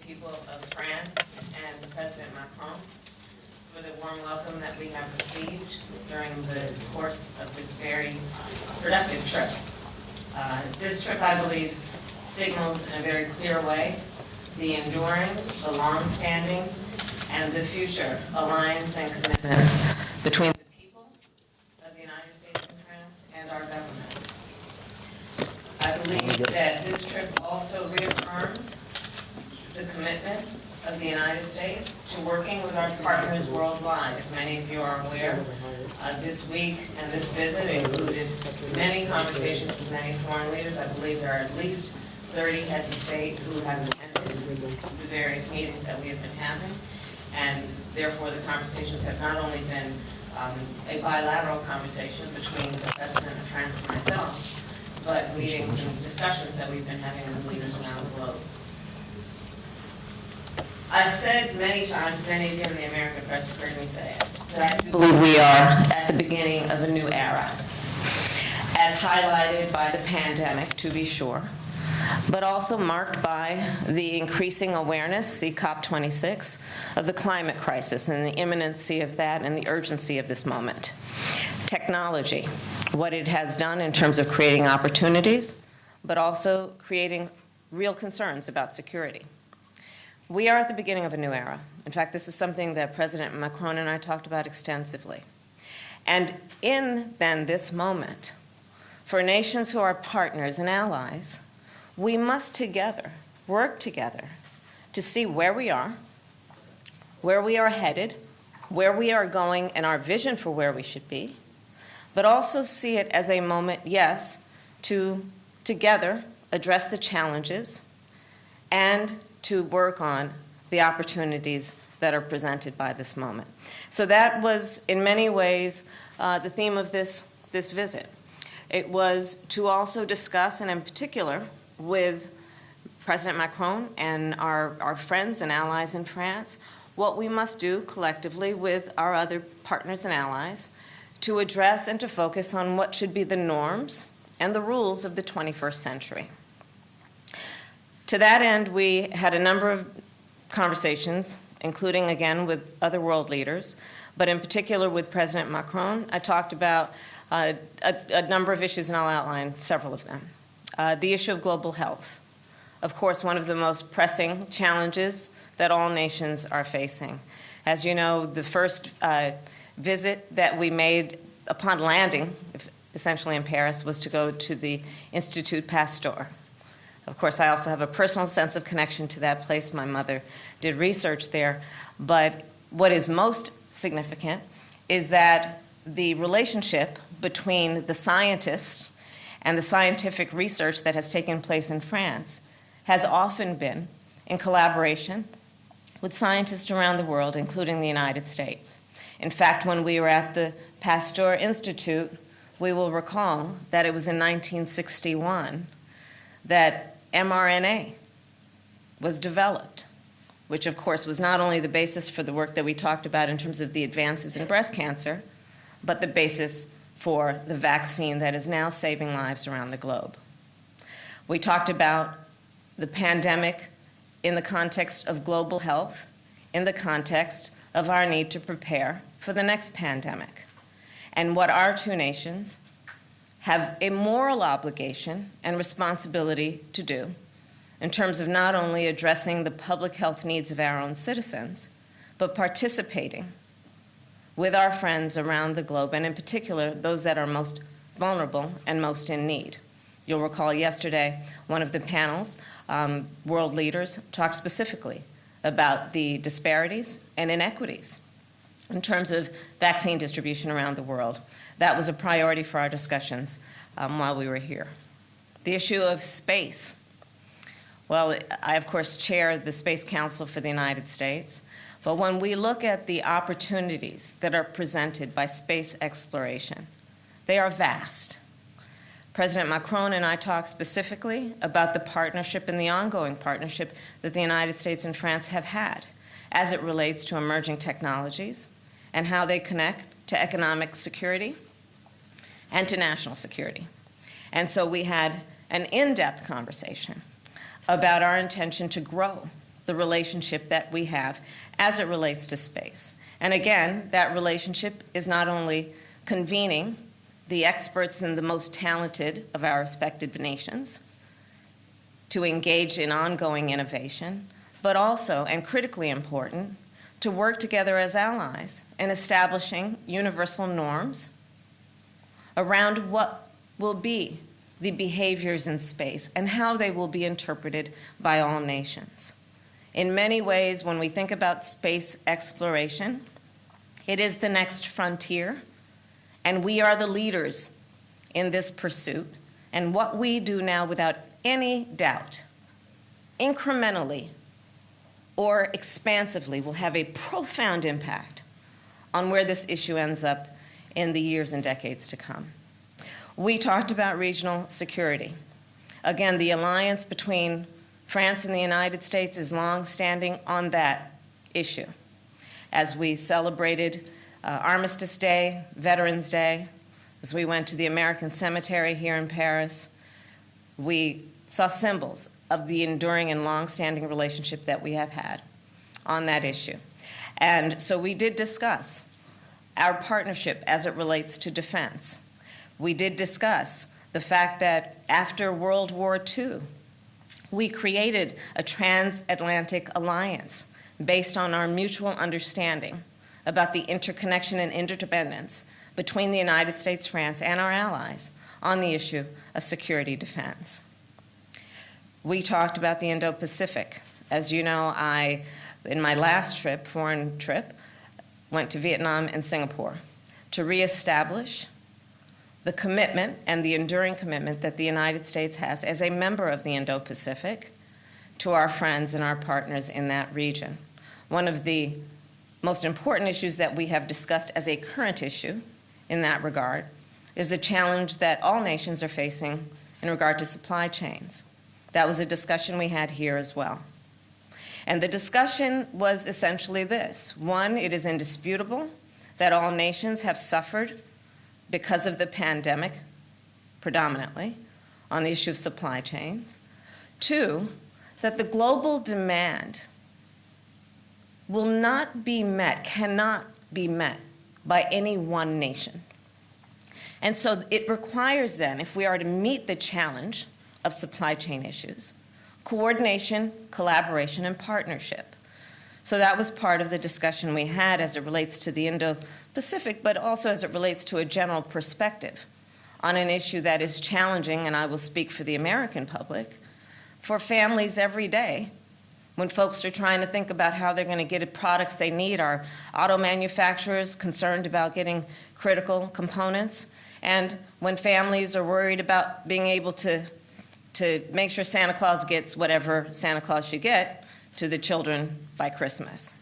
people of France and President Macron for the warm welcome that we have received during the course of this very productive trip. This trip, I believe, signals in a very clear way the enduring, the long-standing, and the future alliance and commitment between the people of the United States and France and our governments. I believe that this trip also reaffirms the commitment of the United States to working with our partners worldwide. As many of you are aware, this week and this visit included many conversations with many foreign leaders. I believe there are at least 30 heads of state who have attended the various meetings that we have been having, and therefore the conversations have not only been a bilateral conversation between the President of France and myself, but meetings and discussions that we've been having with leaders around the globe. I've said many times, many of you in the American press have heard me say it, that I believe we are at the beginning of a new era, as highlighted by the pandemic, to be sure, but also marked by the increasing awareness, see COP26, of the climate crisis and the imminency of that and the urgency of this moment. Technology, what it has done in terms of creating opportunities, but also creating real concerns about security. We are at the beginning of a new era. In fact, this is something that President Macron and I talked about extensively. And in, then, this moment, for nations who are partners and allies, we must together work together to see where we are headed, where we are going, and our vision for where we should be, but also see it as a moment, yes, to together address the challenges and to work on the opportunities that are presented by this moment. So that was, in many ways, the theme of this visit. It was to also discuss, and in particular, with President Macron and our friends and allies in France, what we must do collectively with our other partners and allies to address and to focus on what should be the norms and the rules of the 21st century. To that end, we had a number of conversations, including, again, with other world leaders, but in particular with President Macron. I talked about a number of issues, and I'll outline several of them. The issue of global health. Of course, one of the most pressing challenges that all nations are facing. As you know, the first visit that we made upon landing, essentially in Paris, was to go to the Institut Pasteur. Of course, I also have a personal sense of connection to that place. My mother did research there. But what is most significant is that the relationship between the scientists and the scientific research that has taken place in France has often been in collaboration with scientists around the world, including the United States. In fact, when we were at the Pasteur Institute, we will recall that it was in 1961 that mRNA was developed, which of course was not only the basis for the work that we talked about in terms of the advances in breast cancer, but the basis for the vaccine that is now saving lives around the globe. We talked about the pandemic in the context of global health, in the context of our need to prepare for the next pandemic, and what our two nations have a moral obligation and responsibility to do in terms of not only addressing the public health needs of our own citizens, but participating with our friends around the globe, and in particular, those that are most vulnerable and most in need. You'll recall yesterday, one of the panels, world leaders, talked specifically about the disparities and inequities in terms of vaccine distribution around the world. That was a priority for our discussions while we were here. The issue of space. Well, I, of course, chair the Space Council for the United States, but when we look at the opportunities that are presented by space exploration, they are vast. President Macron and I talked specifically about the partnership and the ongoing partnership that the United States and France have had as it relates to emerging technologies and how they connect to economic security and to national security. And so we had an in-depth conversation about our intention to grow the relationship that we have as it relates to space. And again, that relationship is not only convening the experts and the most talented of our respected nations to engage in ongoing innovation, but also, and critically important, to work together as allies in establishing universal norms around what will be the behaviors in space and how they will be interpreted by all nations. In many ways, when we think about space exploration, it is the next frontier, and we are the leaders in this pursuit. And what we do now, without any doubt, incrementally or expansively, will have a profound impact on where this issue ends up in the years and decades to come. We talked about regional security. Again, the alliance between France and the United States is long-standing on that issue. As we celebrated Armistice Day, Veterans Day, as we went to the American Cemetery here in Paris, we saw symbols of the enduring and long-standing relationship that we have had on that issue. And so we did discuss our partnership as it relates to defense. We did discuss the fact that after World War II, we created a transatlantic alliance based on our mutual understanding about the interconnection and interdependence between the United States, France, and our allies on the issue of security defense. We talked about the Indo-Pacific. As you know, in my last trip, foreign trip, went to Vietnam and Singapore to reestablish the commitment and the enduring commitment that the United States has as a member of the Indo-Pacific to our friends and our partners in that region. One of the most important issues that we have discussed as a current issue in that regard is the challenge that all nations are facing in regard to supply chains. That was a discussion we had here as well. And the discussion was essentially this. One, it is indisputable that all nations have suffered because of the pandemic, predominantly, on the issue of supply chains. Two, that the global demand will not be met, cannot be met by any one nation. And so it requires then, if we are to meet the challenge of supply chain issues, coordination, collaboration, and partnership. So that was part of the discussion we had as it relates to the Indo-Pacific, but also as it relates to a general perspective on an issue that is challenging, and I will speak for the American public, for families every day when folks are trying to think about how they're going to get products they need. Our auto manufacturers concerned about getting critical components, and when families are worried about being able to make sure Santa Claus gets whatever Santa Claus should get to the children by Christmas.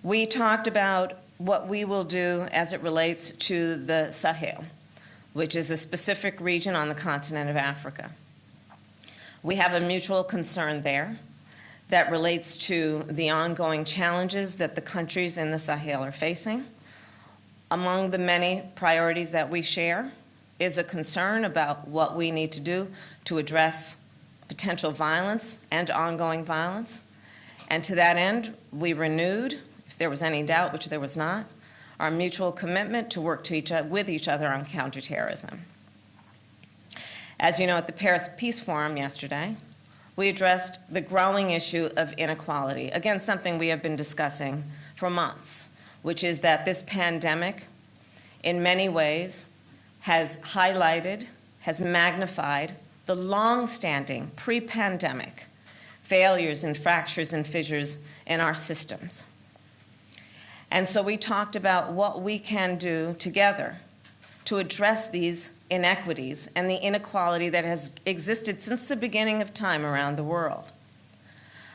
We talked about what we will do as it relates to the Sahel, which is a specific region on the continent of Africa. We have a mutual concern there that relates to the ongoing challenges that the countries in the Sahel are facing. Among the many priorities that we share is a concern about what we need to do to address potential violence and ongoing violence. And to that end, we renewed, if there was any doubt, which there was not, our mutual commitment to work with each other on counterterrorism. As you know, at the Paris Peace Forum yesterday, we addressed the growing issue of inequality. Again, something we have been discussing for months, which is that this pandemic, in many ways, has highlighted, has magnified the long-standing pre-pandemic failures and fractures and fissures in our systems. And so we talked about what we can do together to address these inequities and the inequality that has existed since the beginning of time around the world.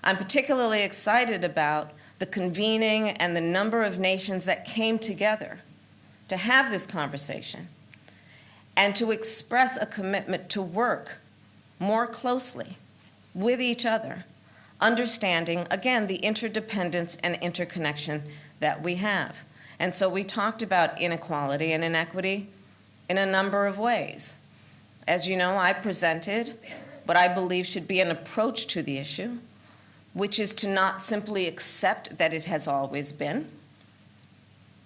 I'm particularly excited about the convening and the number of nations that came together to have this conversation and to express a commitment to work more closely with each other, understanding, again, the interdependence and interconnection that we have. And so we talked about inequality and inequity in a number of ways. As you know, I presented what I believe should be an approach to the issue which is to not simply accept that it has always been,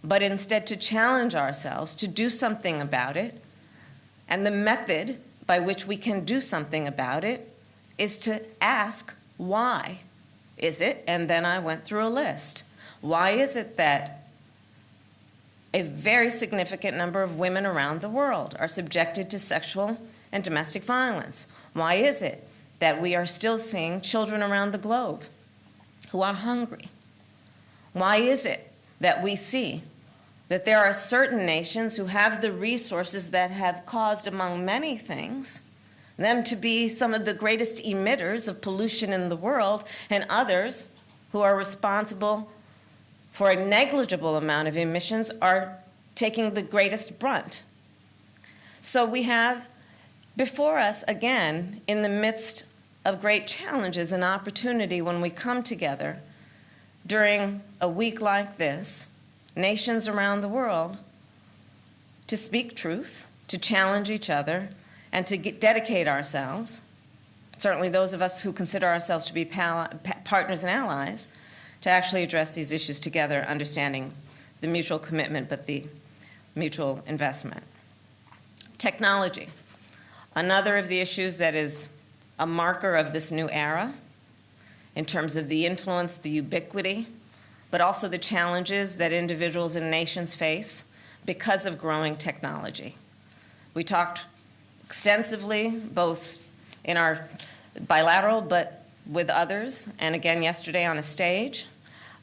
but instead to challenge ourselves to do something about it. And the method by which we can do something about it is to ask, why is it? And then I went through a list. Why is it that a very significant number of women around the world are subjected to sexual and domestic violence? Why is it that we are still seeing children around the globe who are hungry? Why is it that we see that there are certain nations who have the resources that have caused, among many things, them to be some of the greatest emitters of pollution in the world, and others who are responsible for a negligible amount of emissions are taking the greatest brunt? So we have before us, again, in the midst of great challenges, an opportunity when we come together during a week like this, nations around the world, to speak truth, to challenge each other, and to dedicate ourselves, certainly those of us who consider ourselves to be partners and allies, to actually address these issues together, understanding the mutual commitment but the mutual investment. Technology, another of the issues that is a marker of this new era in terms of the influence, the ubiquity, but also the challenges that individuals and nations face because of growing technology. We talked extensively, both in our bilateral but with others, and again yesterday on a stage,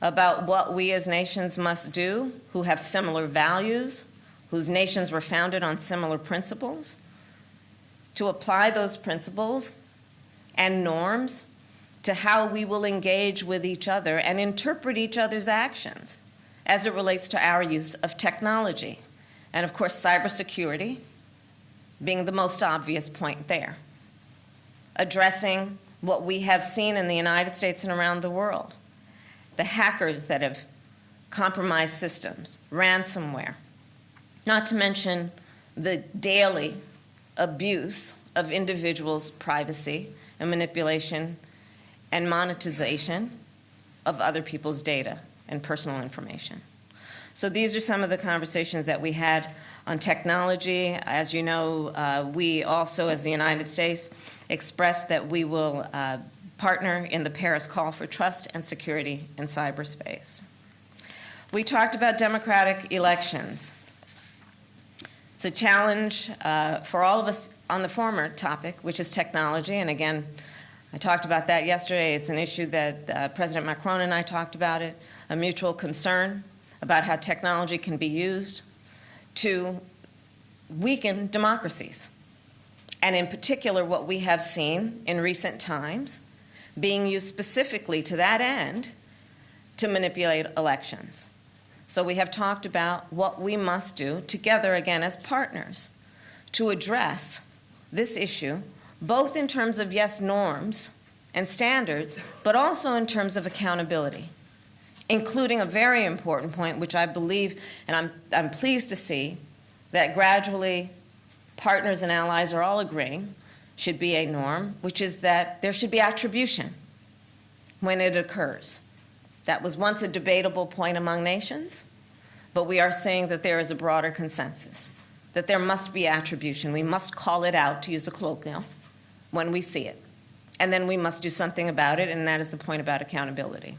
about what we as nations must do who have similar values, whose nations were founded on similar principles, to apply those principles and norms to how we will engage with each other and interpret each other's actions as it relates to our use of technology. And of course, cybersecurity being the most obvious point there. Addressing what we have seen in the United States and around the world. The hackers that have compromised systems, ransomware. Not to mention the daily abuse of individuals' privacy and manipulation and monetization of other people's data and personal information. So these are some of the conversations that we had on technology. As you know, we also, as the United States, expressed that we will partner in the Paris Call for Trust and Security in Cyberspace. We talked about democratic elections. It's a challenge for all of us on the former topic, which is technology, and again, I talked about that yesterday. It's an issue that President Macron and I talked about it, a mutual concern about how technology can be used to weaken democracies. And in particular, what we have seen in recent times being used specifically to that end to manipulate elections. So we have talked about what we must do together, again, as partners, to address this issue, both in terms of, yes, norms and standards, but also in terms of accountability, including a very important point, which I believe, and I'm pleased to see, that gradually partners and allies are all agreeing should be a norm, which is that there should be attribution when it occurs. That was once a debatable point among nations, but we are seeing that there is a broader consensus, that there must be attribution. We must call it out, to use a colloquial, when we see it. And then we must do something about it, and that is the point about accountability.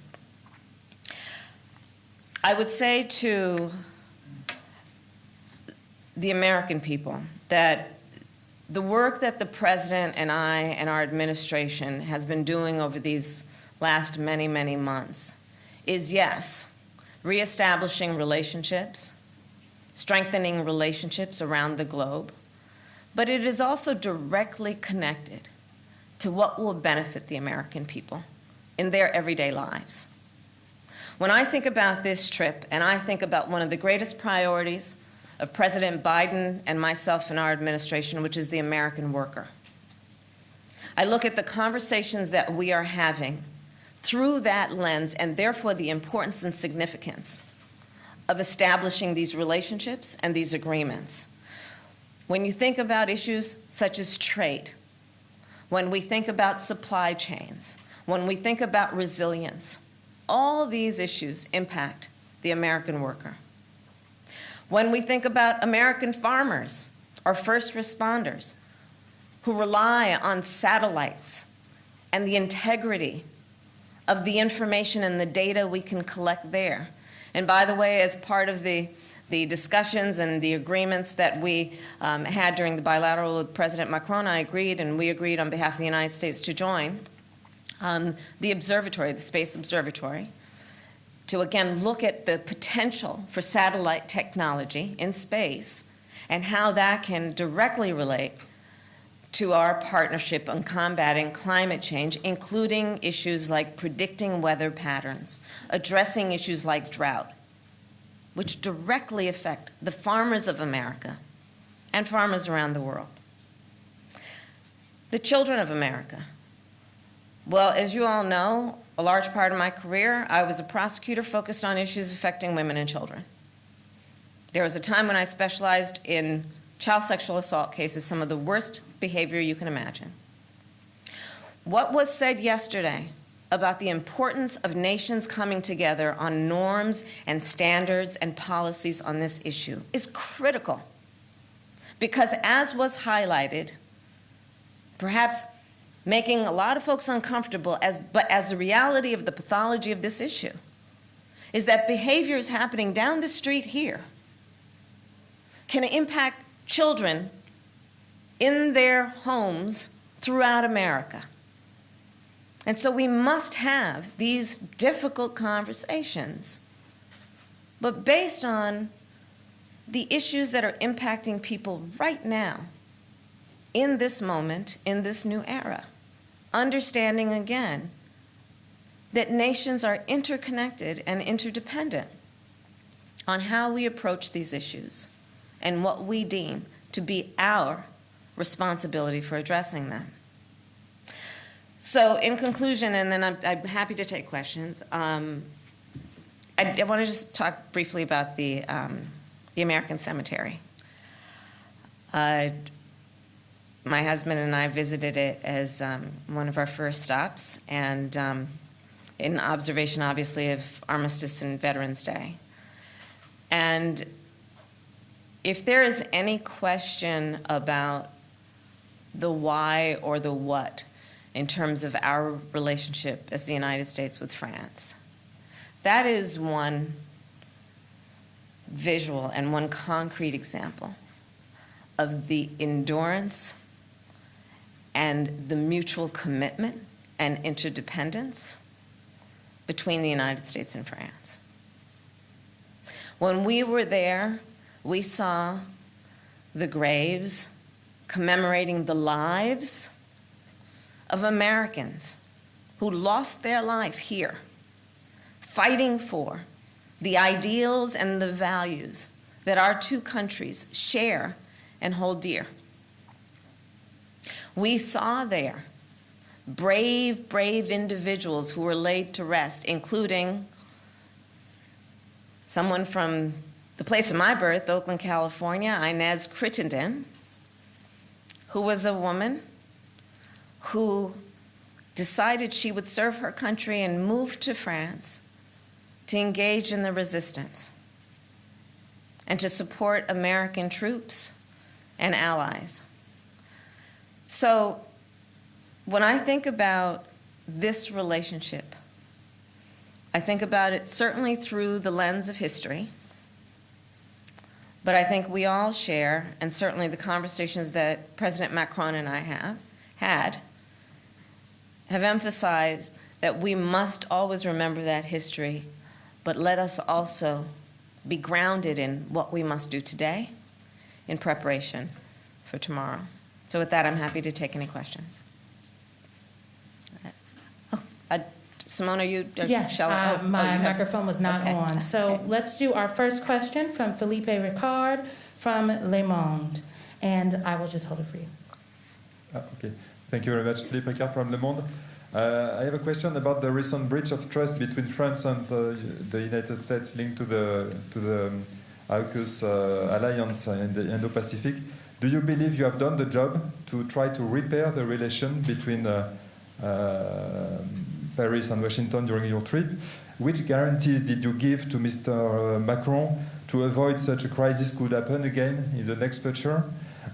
I would say to the American people that the work that the President and I and our administration has been doing over these last many, many months is, yes, reestablishing relationships, strengthening relationships around the globe, but it is also directly connected to what will benefit the American people in their everyday lives. When I think about this trip, and I think about one of the greatest priorities of President Biden and myself and our administration, which is the American worker, I look at the conversations that we are having through that lens, and therefore the importance and significance of establishing these relationships and these agreements. When you think about issues such as trade, when we think about supply chains, when we think about resilience, all these issues impact the American worker. When we think about American farmers or first responders who rely on satellites and the integrity of the information and the data we can collect there. And by the way, as part of the discussions and the agreements that we had during the bilateral with President Macron, I agreed, and we agreed on behalf of the United States to join the observatory, the Space Observatory, to again look at the potential for satellite technology in space and how that can directly relate to our partnership on combating climate change, including issues like predicting weather patterns, addressing issues like drought, which directly affect the farmers of America and farmers around the world. The children of America. Well, as you all know, a large part of my career, I was a prosecutor focused on issues affecting women and children. There was a time when I specialized in child sexual assault cases, some of the worst behavior you can imagine. What was said yesterday about the importance of nations coming together on norms and standards and policies on this issue is critical. Because as was highlighted, perhaps making a lot of folks uncomfortable, but as the reality of the pathology of this issue, is that behavior is happening down the street here can impact children in their homes throughout America. And so we must have these difficult conversations, but based on the issues that are impacting people right now, in this moment, in this new era. Understanding again that nations are interconnected and interdependent on how we approach these issues and what we deem to be our responsibility for addressing them. So in conclusion, and then I'm happy to take questions, I want to just talk briefly about the American Cemetery. My husband and I visited it as one of our first stops, and in observation, obviously, of Armistice and Veterans Day. And if there is any question about the why or the what in terms of our relationship as the United States with France, that is one visual and one concrete example of the endurance and the mutual commitment and interdependence between the United States and France. When we were there, we saw the graves commemorating the lives of Americans who lost their life here, fighting for the ideals and the values that our two countries share and hold dear. We saw there brave, brave individuals who were laid to rest, including someone from the place of my birth, Oakland, California, Inez Crittenden, who was a woman who decided she would serve her country and moved to France to engage in the resistance and to support American troops and allies. So when I think about this relationship, I think about it certainly through the lens of history, but I think we all share, and certainly the conversations that President Macron and I have emphasized that we must always remember that history, but let us also be grounded in what we must do today in preparation for tomorrow. So with that, I'm happy to take any questions. Simone, are you? Yes, my microphone was not on. So let's do our first question from Felipe Ricard from Le Monde. And I will just hold it for you. Okay. Thank you very much, Philippe Ricard from Le Monde. I have a question about the recent breach of trust between France and the United States linked to the AUKUS alliance in the Indo-Pacific. Do you believe you have done the job to try to repair the relation between Paris and Washington during your trip. Which guarantees did you give to Mr. Macron to avoid such a crisis could happen again in the next future?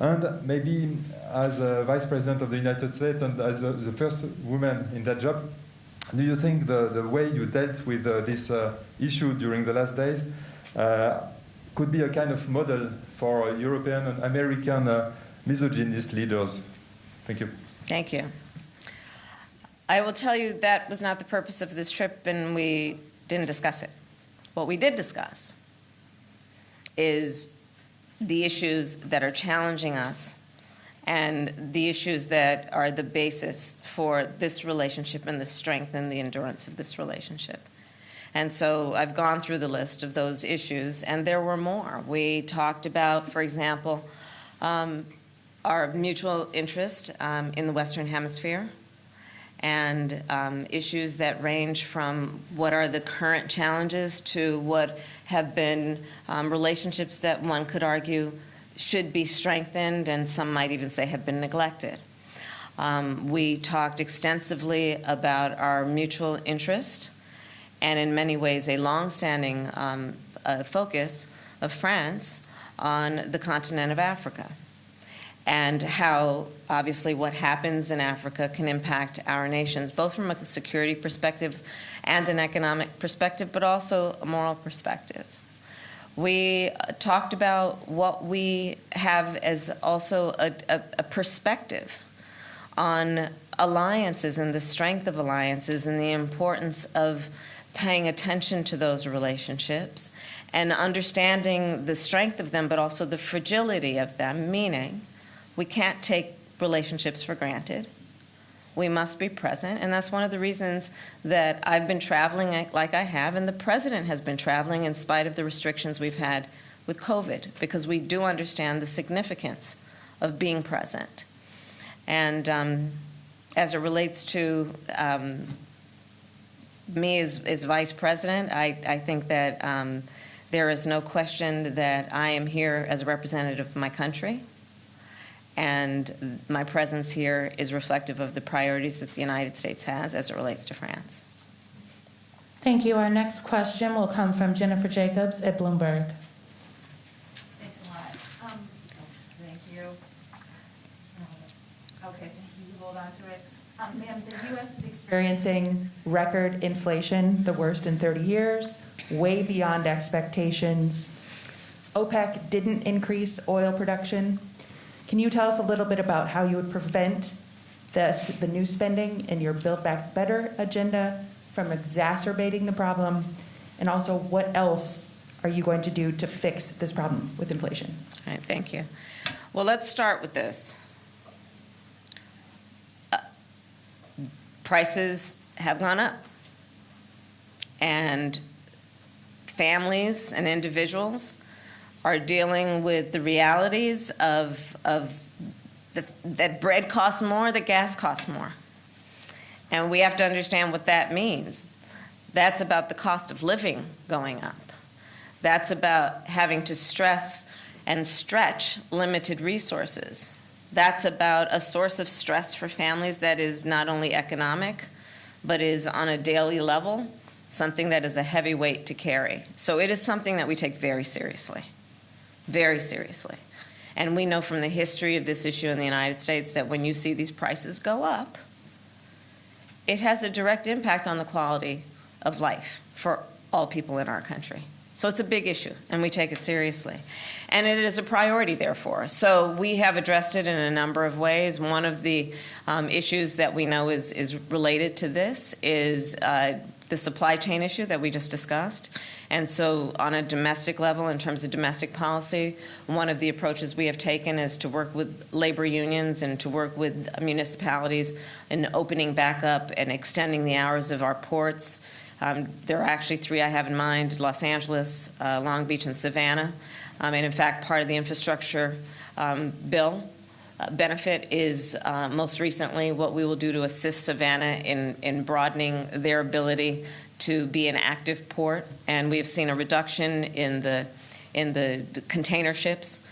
And maybe as a Vice President of the United States and as the first woman in that job, do you think the way you dealt with this issue during the last days could be a kind of model for European and American misogynist leaders? Thank you. Thank you. I will tell you that was not the purpose of this trip, and we didn't discuss it. What we did discuss is the issues that are challenging us and the issues that are the basis for this relationship and the strength and the endurance of this relationship. And so I've gone through the list of those issues, and there were more. We talked about, for example, our mutual interest in the Western Hemisphere, and issues that range from what are the current challenges to what have been relationships that one could argue should be strengthened, and some might even say have been neglected. We talked extensively about our mutual interest, and in many ways a long-standing focus of France on the continent of Africa, and how obviously what happens in Africa can impact our nations, both from a security perspective and an economic perspective, but also a moral perspective. We talked about what we have as also a perspective on alliances and the strength of alliances and the importance of paying attention to those relationships and understanding the strength of them, but also the fragility of them, meaning we can't take relationships for granted. We must be present, and that's one of the reasons that I've been traveling like I have, and the President has been traveling in spite of the restrictions we've had with COVID, because we do understand the significance of being present. And as it relates to me as Vice President, I think that there is no question that I am here as a representative of my country, and my presence here is reflective of the priorities that the United States has as it relates to France. Thank you. Our next question will come from Jennifer Jacobs at Bloomberg. Thanks a lot. Thank you. Okay, thank you. Hold on to it. Ma'am, the U.S. is experiencing record inflation, the worst in 30 years, way beyond expectations. OPEC didn't increase oil production. Can you tell us a little bit about how you would prevent the new spending in your Build Back Better agenda from exacerbating the problem? And also, what else are you going to do to fix this problem with inflation? All right, thank you. Well, let's start with this. Prices have gone up, and families and individuals are dealing with the realities of that bread costs more, that gas costs more. And we have to understand what that means. That's about the cost of living going up. That's about having to stress and stretch limited resources. That's about a source of stress for families that is not only economic, but is on a daily level, something that is a heavy weight to carry. So it is something that we take very seriously. Very seriously. And we know from the history of this issue in the United States that when you see these prices go up, it has a direct impact on the quality of life for all people in our country. So it's a big issue, and we take it seriously. And it is a priority, therefore. So we have addressed it in a number of ways. One of the issues that we know is related to this is the supply chain issue that we just discussed. And so on a domestic level, in terms of domestic policy, one of the approaches we have taken is to work with labor unions and to work with municipalities in opening back up and extending the hours of our ports. There are actually three I have in mind: Los Angeles, Long Beach, and Savannah. And in fact, part of the infrastructure bill benefit is most recently what we will do to assist Savannah in broadening their ability to be an active port. And we have seen a reduction in in the container ships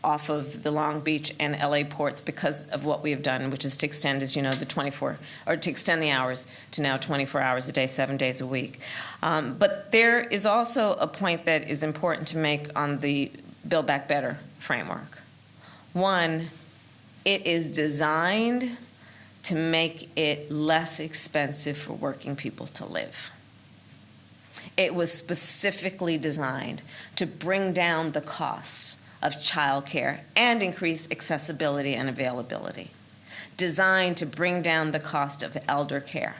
off of the Long Beach and LA ports because of what we have done, which is to extend, as you know, to extend the hours to now 24 hours a day, 7 days a week. But there is also a point that is important to make on the Build Back Better framework. One, it is designed to make it less expensive for working people to live. It was specifically designed to bring down the costs of childcare and increase accessibility and availability. Designed to bring down the cost of elder care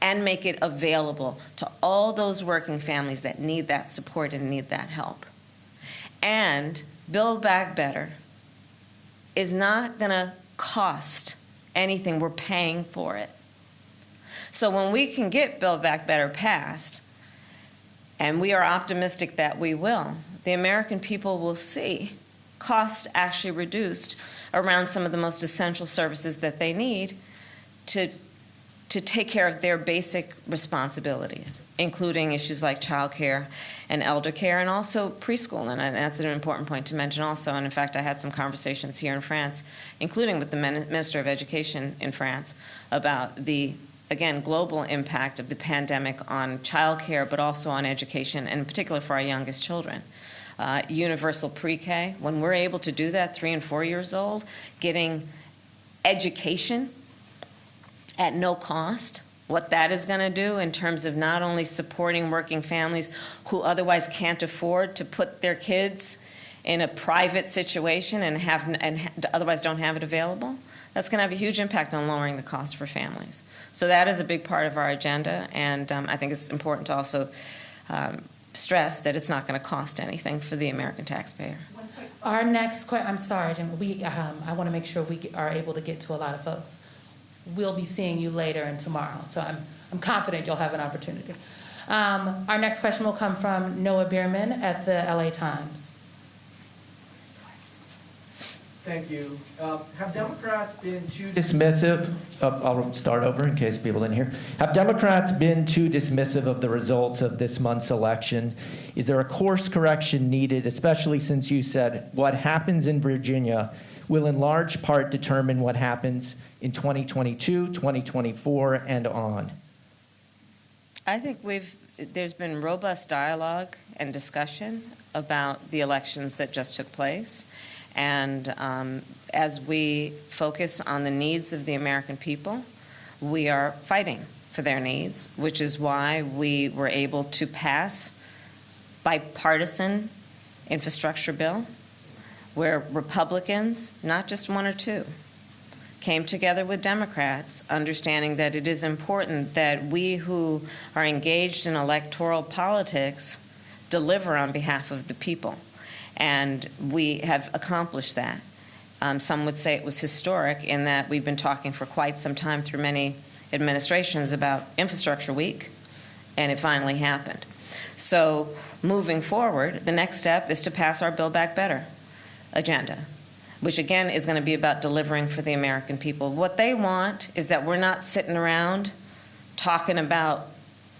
and make it available to all those working families that need that support and need that help. And Build Back Better is not going to cost anything. We're paying for it. So when we can get Build Back Better passed, and we are optimistic that we will, the American people will see costs actually reduced around some of the most essential services that they need to take care of their basic responsibilities, including issues like child care and elder care, and also preschool. And that's an important point to mention also. And in fact, I had some conversations here in France, including with the Minister of Education in France, about the, again, global impact of the pandemic on child care, but also on education, and in particular for our youngest children. Universal pre-K, when we're able to do that, 3 and 4 years old, getting education at no cost, what that is going to do in terms of not only supporting working families who otherwise can't afford to put their kids in a private situation and otherwise don't have it available, that's going to have a huge impact on lowering the cost for families. So that is a big part of our agenda, and I think it's important to also stress that it's not going to cost anything for the American taxpayer. Our next question, I'm sorry, Jim, I want to make sure we are able to get to a lot of folks. We'll be seeing you later and tomorrow, so I'm confident you'll have an opportunity. Our next question will come from Noah Bierman at the LA Times. Thank you. Have Democrats been too dismissive I'll start over in case people didn't hear. Have Democrats been too dismissive of the results of this month's election? Is there a course correction needed, especially since you said what happens in Virginia will in large part determine what happens in 2022, 2024, and on? I think there's been robust dialogue and discussion about the elections that just took place. And as we focus on the needs of the American people, we are fighting for their needs, which is why we were able to pass bipartisan infrastructure bill where Republicans, not just one or two, came together with Democrats, understanding that it is important that we who are engaged in electoral politics deliver on behalf of the people. And we have accomplished that. Some would say it was historic in that we've been talking for quite some time through many administrations about Infrastructure Week, and it finally happened. So moving forward, the next step is to pass our Build Back Better agenda, which again is going to be about delivering for the American people. What they want is that we're not sitting around talking about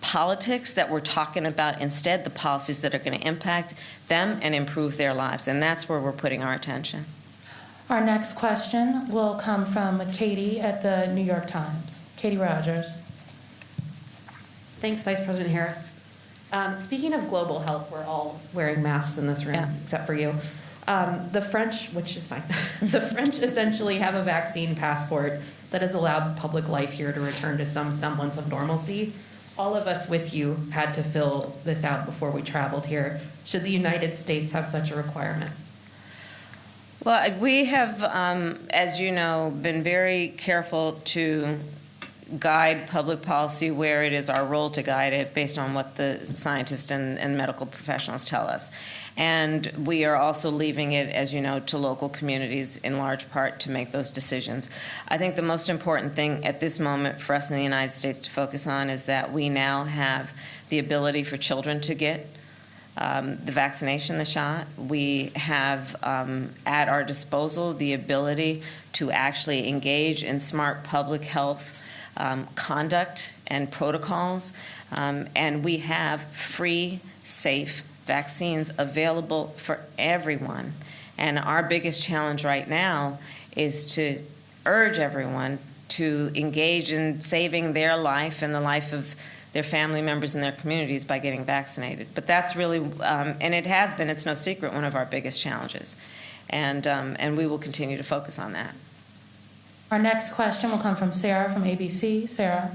politics, that we're talking about instead the policies that are going to impact them and improve their lives. And that's where we're putting our attention. Our next question will come from Katie at the New York Times. Katie Rogers. Thanks, Vice President Harris. Speaking of global health, we're all wearing masks in this room, except for you. The French, which is fine, the French essentially have a vaccine passport that has allowed public life here to return to some semblance of normalcy. All of us with you had to fill this out before we traveled here. Should the United States have such a requirement? Well, we have, as you know, been very careful to guide public policy where it is our role to guide it based on what the scientists and medical professionals tell us. And we are also leaving it, as you know, to local communities in large part to make those decisions. I think the most important thing at this moment for us in the United States to focus on is that we now have the ability for children to get the vaccination, the shot. We have at our disposal the ability to actually engage in smart public health conduct and protocols, and we have free, safe vaccines available for everyone. And our biggest challenge right now is to urge everyone to engage in saving their life and the life of their family members and their communities by getting vaccinated. But that's really, and it has been, it's no secret, one of our biggest challenges. And we will continue to focus on that. Our next question will come from Sarah from ABC. Sarah.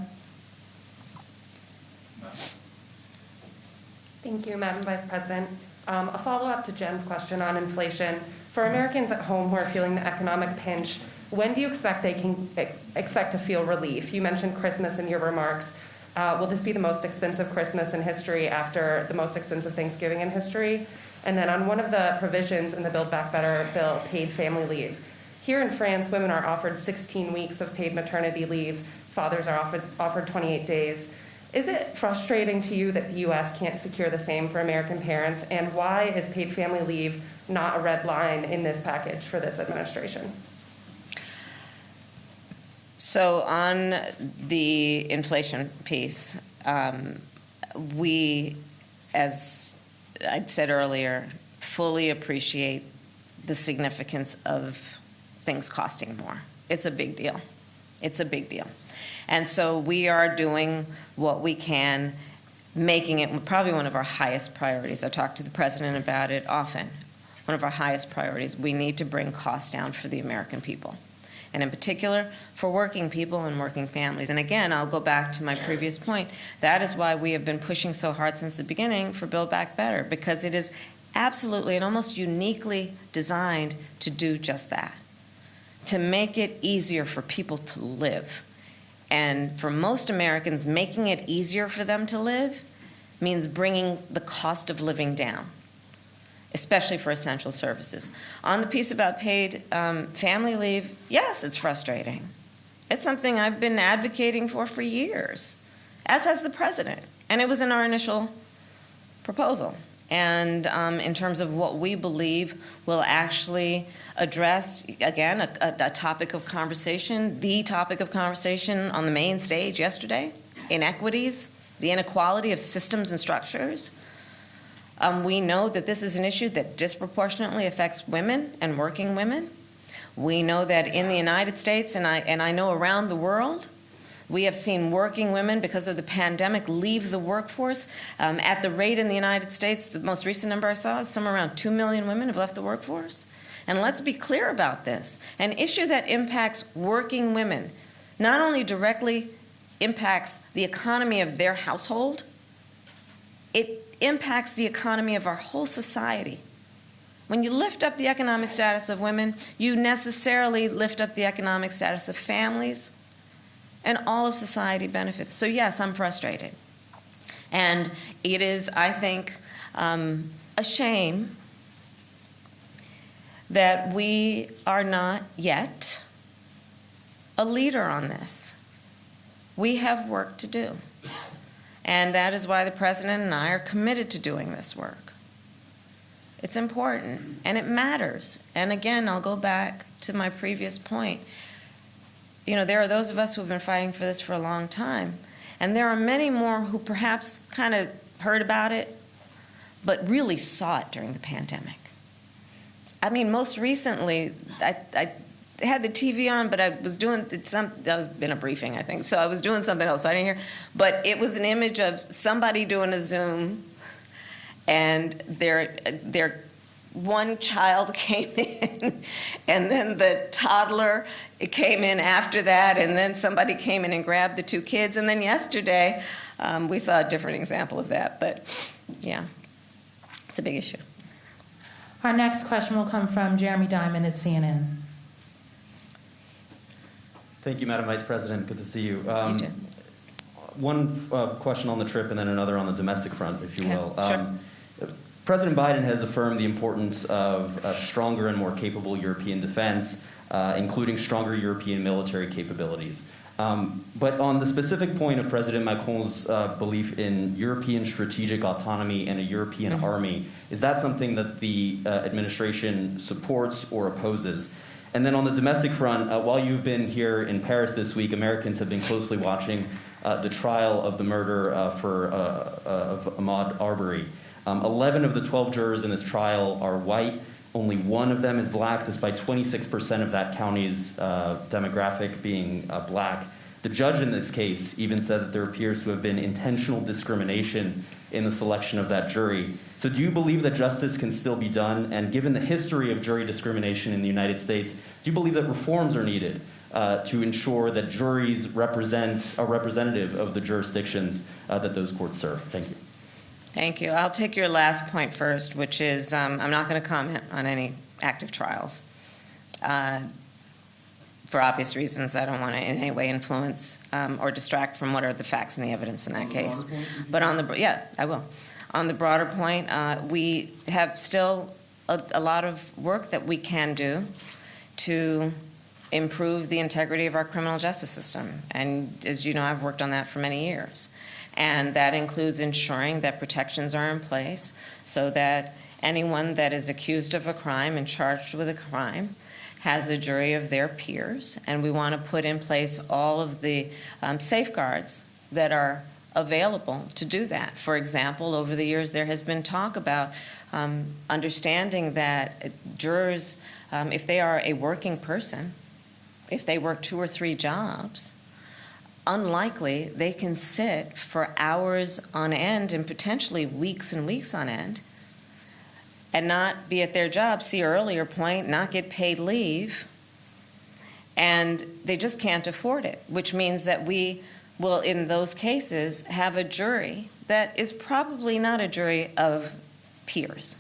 Thank you, Madam Vice President. A follow-up to Jen's question on inflation. For Americans at home who are feeling the economic pinch, when do you expect they can expect to feel relief? You mentioned Christmas in your remarks. Will this be the most expensive Christmas in history after the most expensive Thanksgiving in history? And then on one of the provisions in the Build Back Better bill, paid family leave. Here in France, women are offered 16 weeks of paid maternity leave. Fathers are offered 28 days. Is it frustrating to you that the U.S. can't secure the same for American parents? And why is paid family leave not a red line in this package for this administration? So on the inflation piece, we, as I said earlier, fully appreciate the significance of things costing more. It's a big deal. It's a big deal. And so we are doing what we can, making it probably one of our highest priorities. I talk to the president about it often. One of our highest priorities. We need to bring costs down for the American people, and in particular for working people and working families. And again, I'll go back to my previous point. That is why we have been pushing so hard since the beginning for Build Back Better, because it is absolutely and almost uniquely designed to do just that, to make it easier for people to live. And for most Americans, making it easier for them to live means bringing the cost of living down, especially for essential services. On the piece about paid family leave, yes, it's frustrating. It's something I've been advocating for years, as has the president. And it was in our initial proposal. And in terms of what we believe will actually address, again, a topic of conversation, the topic of conversation on the main stage yesterday, inequities, the inequality of systems and structures. We know that this is an issue that disproportionately affects women and working women. We know that in the United States, and I know around the world, we have seen working women, because of the pandemic, leave the workforce. At the rate in the United States, the most recent number I saw is somewhere around 2 million women have left the workforce. And let's be clear about this. An issue that impacts working women not only directly impacts the economy of their household, it impacts the economy of our whole society. When you lift up the economic status of women, you necessarily lift up the economic status of families, and all of society benefits. So yes, I'm frustrated. And it is, I think, a shame that we are not yet a leader on this. We have work to do. And that is why the president and I are committed to doing this work. It's important, and it matters. And again, I'll go back to my previous point. You know, there are those of us who have been fighting for this for a long time, and there are many more who perhaps kind of heard about it, but really saw it during the pandemic. I mean, most recently, I had the TV on, but I was doing that was in a briefing, I think, so I was doing something else, so I didn't hear. But it was an image of somebody doing a Zoom, and their one child came in, and then the toddler came in after that, and then somebody came in and grabbed the two kids. And then yesterday, we saw a different example of that. But yeah, it's a big issue. Our next question will come from Jeremy Diamond at CNN. Thank you, Madam Vice President. Good to see you. You too. One question on the trip and then another on the domestic front, if you Okay, will. sure. President Biden has affirmed the importance of stronger and more capable European defense, including stronger European military capabilities. But on the specific point of President Macron's belief in European strategic autonomy and a European army, is that something that the administration supports or opposes? And then on the domestic front, while you've been here in Paris this week, Americans have been closely watching the trial of the murder of Ahmaud Arbery. 11 of the 12 jurors in this trial are white. Only one of them is black, despite 26% of that county's demographic being black. The judge in this case even said that there appears to have been intentional discrimination in the selection of that jury. So do you believe that justice can still be done? And given the history of jury discrimination in the United States, do you believe that reforms are needed to ensure that juries represent a representative of the jurisdictions that those courts serve? Thank you. Thank you. I'll take your last point first, which is I'm not going to comment on any active trials. For obvious reasons, I don't want to in any way influence or distract from what are the facts and the evidence in that case. But I will. On the broader point, we have still a lot of work that we can do to improve the integrity of our criminal justice system. And as you know, I've worked on that for many years. And that includes ensuring that protections are in place so that anyone that is accused of a crime and charged with a crime has a jury of their peers. And we want to put in place all of the safeguards that are available to do that. For example, over the years, there has been talk about understanding that jurors, if they are a working person, if they work 2 or 3 jobs, unlikely they can sit for hours on end and potentially weeks and weeks on end and not be at their job, see your earlier point, not get paid leave, and they just can't afford it, which means that we will, in those cases, have a jury that is probably not a jury of peers.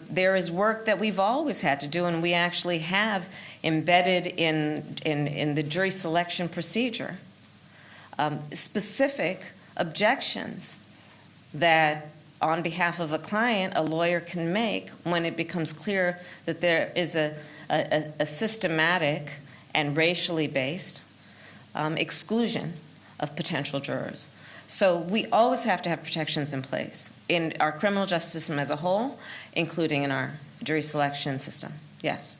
There is work that we've always had to do, and we actually have embedded in the jury selection procedure specific objections that, on behalf of a client, a lawyer can make when it becomes clear that there is a systematic and racially based exclusion of potential jurors. So we always have to have protections in place in our criminal justice system as a whole, including in our jury selection system. Yes.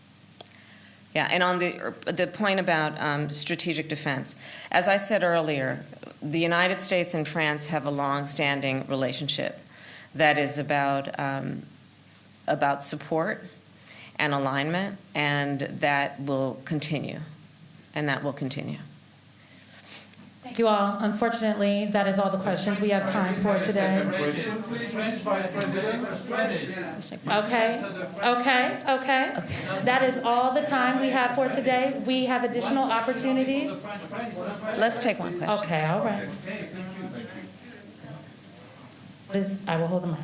Yeah, and on the point about strategic defense, as I said earlier, the United States and France have a long-standing relationship that is about support and alignment, and that will continue, Thank you all. Unfortunately, that is all the questions we have time for today. Okay. That is all the time we have for today. We have additional opportunities. Let's take one question. Okay, all right. I will hold the mic.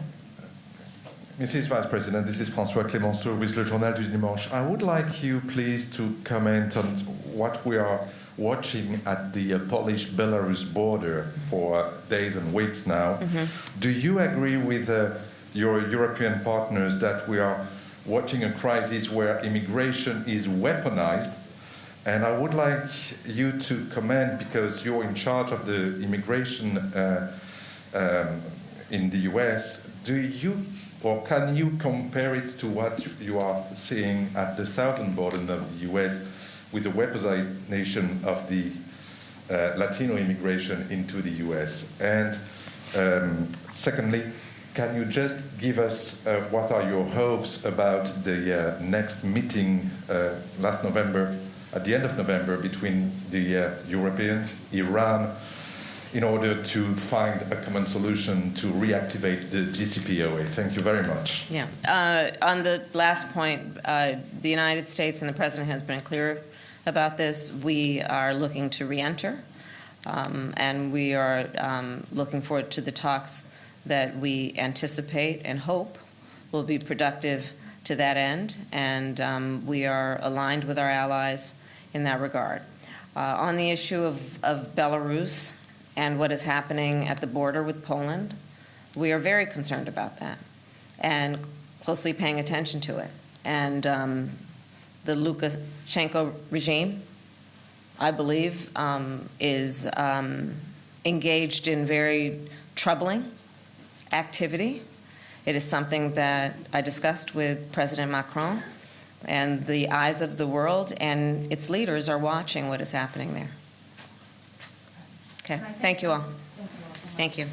Mrs. Vice President, this is François Clémenceau with Le Journal du Dimanche. I would like you, please, to comment on what we are watching at the Polish-Belarus border for days and weeks now. Mm-hmm. Do you agree with your European partners that we are watching a crisis where immigration is weaponized? And I would like you to comment, because you're in charge of the immigration in the US, do you or can you compare it to what you are seeing at the southern border of the US with the weaponization of the Latino immigration into the US? And secondly, can you just give us what are your hopes about the next meeting last November, at the end of November, between the Europeans, Iran, in order to find a common solution to reactivate the JCPOA? Thank you very much. Yeah. On the last point, the United States and the President has been clear about this. We are looking to re-enter, and we are looking forward to the talks that we anticipate and hope will be productive to that end, and we are aligned with our allies in that regard. On the issue of Belarus and what is happening at the border with Poland, we are very concerned about that and closely paying attention to it. And the Lukashenko regime, I believe, is engaged in very troubling activity. It is something that I discussed with President Macron, and the eyes of the world and its leaders are watching what is happening there. Okay, thank you all. Thank you.